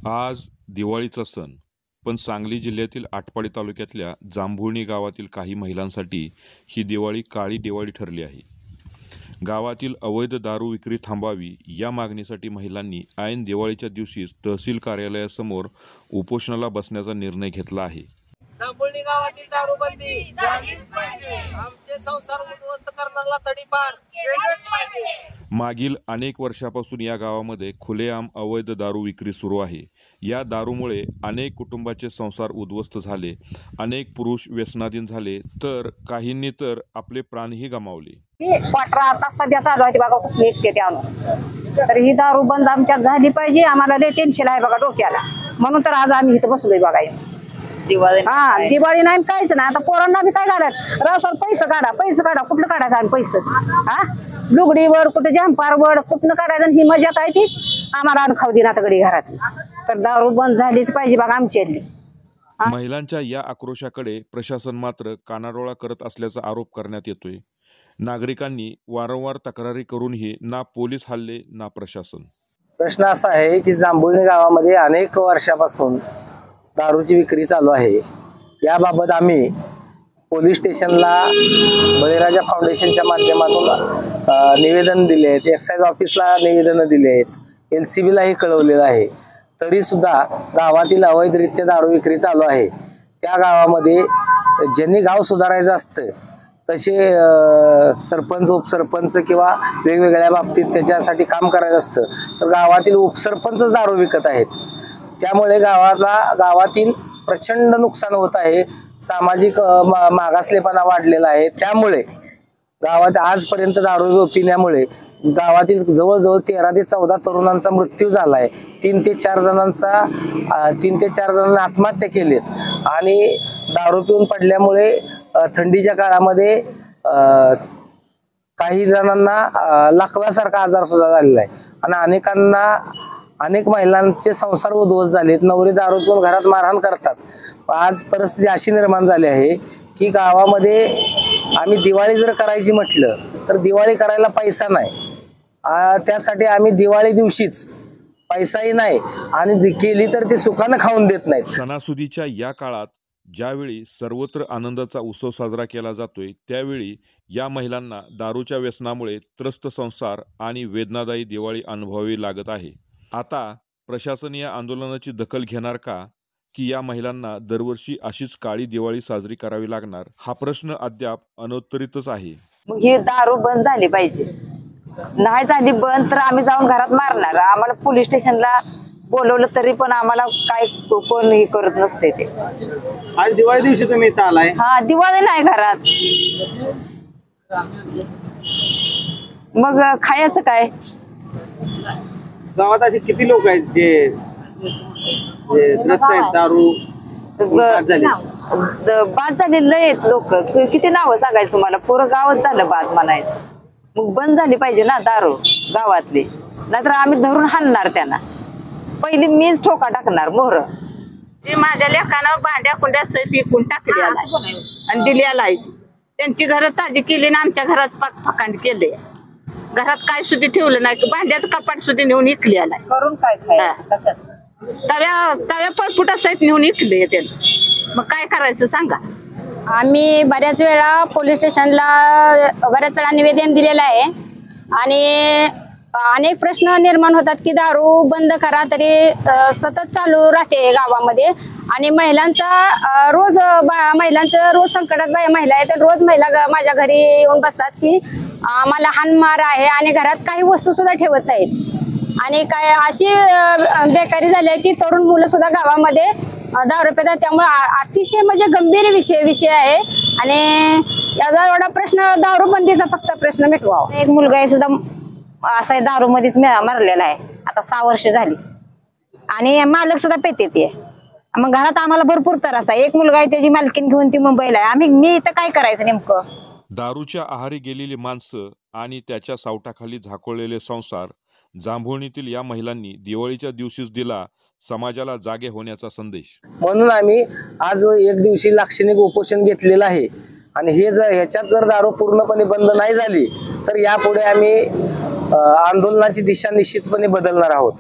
आज दिवाळीचा सण, पण सांगली जिल्ह्यातील आटपाडी तालुक्यातल्या जांभुळणी गावातील काही महिलांसाठी ही दिवाळी काळी दिवाळी ठरली आहे. गावातील अवैध दारू विक्री थांबावी या मागणीसाठी महिलांनी ऐन दिवाळीच्या दिवशीच तहसील कार्यालयासमोर उपोषणाला बसण्याचा निर्णय घेतला आहे. जांभुळणी गावातील दारूबंदी झालीच पाहिजे. आमचे संसार उद्ध्वस्त करणारा तडीपार केलंच पाहिजे. मागील अनेक वर्षापासून या गावामध्ये खुलेआम अवैध दारू विक्री सुरू आहे. या दारूमुळे अनेक कुटुंबाचे संसार उद्ध्वस्त झाले, अनेक पुरुष व्यसनाधीन झाले, तर काहींनी तर आपले प्राणही गमावले. क्वार्टर आता सध्या चालू आहे बघा, कुठली इतके ते आणून तर ही दारू बंद आमच्यात झाली पाहिजे. आम्हाला लय टेन्शन आहे बघा डोक्याला, म्हणून तर आज आम्ही इथं बसलोय बघा. दिवाळी नाही काहीच नाही. आता पोरांना बी काय घालायचं, रसवर पैसे काढा कुठलं काढायचं आम्ही पैसे? हा, लुगडीवर कुठे जंपारवर कुठनं काढायचं? ही मजात आहे ती आम्हाला खाऊ दे ना गडी घरात. तर दारू बंद झालीच पाहिजे बघा आमच्यातली. महिलांच्या या आक्रोशाकडे प्रशासन मात्र कानाडोळा करत असल्याचा आरोप करण्यात येतोय. नागरिकांनी वारंवार तक्रारी करूनही ना पोलीस हल्ले ना प्रशासन. प्रश्न असा आहे की जांभुळणी गावामध्ये अनेक वर्षापासून दारूची विक्री चालू आहे. याबाबत आम्ही पोलीस स्टेशनला बळीराजा फाउंडेशनच्या माध्यमातून निवेदन दिले आहेत, एक्साईज ऑफिसला निवेदनं दिले आहेत, LCBलाही कळवलेलं आहे. तरीसुद्धा गावातील अवैधरित्या दारू विक्री चालू आहे. त्या गावामध्ये ज्यांनी गाव सुधारायचं असतं तसे सरपंच उपसरपंच किंवा वेगवेगळ्या बाबतीत त्याच्यासाठी काम करायचं असतं, तर गावातील उपसरपंचच दारू विकत आहेत. त्यामुळे गावातील प्रचंड नुकसान होत आहे. सामाजिक मागासलेपणा वाढलेला आहे. त्यामुळे गावात आजपर्यंत दारू पिण्यामुळे गावातील जवळजवळ 13 ते 14 तरुणांचा मृत्यू झाला आहे. 3 ते 4 जणांनी आत्महत्या केलीत. आणि दारू पिऊन पडल्यामुळे थंडीच्या काळामध्ये काही जणांना लकव्यासारखा आजार सुद्धा झालेला आहे. आणि अनेक महिलांचे संसार उद्ध्वस्त झालेत. नवरे दारू पिऊन घरात मारहाण करतात. आज परिस्थिती अशी निर्माण झाली आहे की गावामध्ये आम्ही दिवाळी जर करायची म्हटलं तर दिवाळी करायला पैसा नाही. त्यासाठी आम्ही दिवाळी दिवशीच पैसाही नाही आणि केली तर ते सुखानं खाऊन देत नाहीत. सणासुदीच्या या काळात ज्यावेळी सर्वत्र आनंदाचा उत्सव साजरा केला जातोय, त्यावेळी या महिलांना दारूच्या व्यसनामुळे त्रस्त संसार आणि वेदनादायी दिवाळी अनुभवावी लागत आहे. आता प्रशासन या आंदोलनाची दखल घेणार का, की या महिलांना दरवर्षी अशीच काळी दिवाळी साजरी करावी लागणार, हा प्रश्न अद्याप अनउत्तरितच आहे. ही दारू बंद झाली पाहिजे. नाही झाली बंद तर आम्ही जाऊन घरात मारणार. आम्हाला पोलीस स्टेशनला बोलवलं तरी पण आम्हाला काय कोणही करत नसते. ते आज दिवाळी दिवशी तुम्ही इथं आलाय? हा, दिवाळी नाही घरात, मग खायचं काय? गावात असे किती लोक आहेत जे त्रस्त आहेत दारू बाद झालेले आहेत लोक? किती नावं सांगायचं तुम्हाला? पूर्ण गावच झालं बाद म्हणायचं. मग बंद झाली पाहिजे ना दारू गावातली, नाहीतर आम्ही धरून हाणणार त्यांना. पहिली मीच ठोका टाकणार मोहर. ते माझ्या लेखानं भांड्या कुंड्या विकून टाकली आणि दिल्याला आहे. त्यांची घरं ताजी केली ना आमच्या घरात पाकफकांड केले. घरात काय सुद्धा ठेवलं नाही, भांड्याचं कपाट सुद्धा नेऊन इकली आलाय. करून काय खायचं? तव्या पळपुटा सहित नेऊन इकले त्याला. मग काय करायचं सांगा? आम्ही बऱ्याच वेळा पोलीस स्टेशनला बऱ्याच वेळा निवेदन दिलेलं आहे आणि अनेक प्रश्न निर्माण होतात की दारू बंद करा, तरी सतत चालू राहते गावामध्ये. आणि महिलांचं रोज संकटात महिला आहेत, रोज महिला माझ्या घरी येऊन बसतात की आम्हाला हाणमार आहे आणि घरात काही वस्तू सुद्धा ठेवत नाहीत. आणि काय अशी बेकारी झाली आहे की तरुण मुलं सुद्धा गावामध्ये दारू पितात. त्यामुळे अतिशय म्हणजे गंभीर विषय आहे. आणि याचा एवढा प्रश्न दारूबंदीचा फक्त प्रश्न मिटवावा. एक मुलगा आहे सुद्धा असा दारू मध्येच मरलेला आहे. आता 6 वर्ष झाली आणि मालक सुद्धा पेते ते. मग घरात आम्हाला भरपूर त्रास आहे. एक मुलगा आहे, त्याची मालकीन घेऊन ती मुंबईला आहे. मी इथं काय करायचं नेमकं? दारूच्या आहारी गेलेली माणसं आणि त्याच्या सावटाखाली झाकोळलेले संसार जांभुळणीतील या महिलांनी दिवाळीच्या दिवशीच दिला समाजाला जागे होण्याचा संदेश. म्हणून आम्ही आज एक दिवशी लाक्षणिक उपोषण घेतलेलं आहे. आणि ह्याच्यात जर दारू पूर्णपणे बंद नाही झाली तर यापुढे आम्ही आंदोलनाची दिशा निश्चितपणे बदलणार आहोत.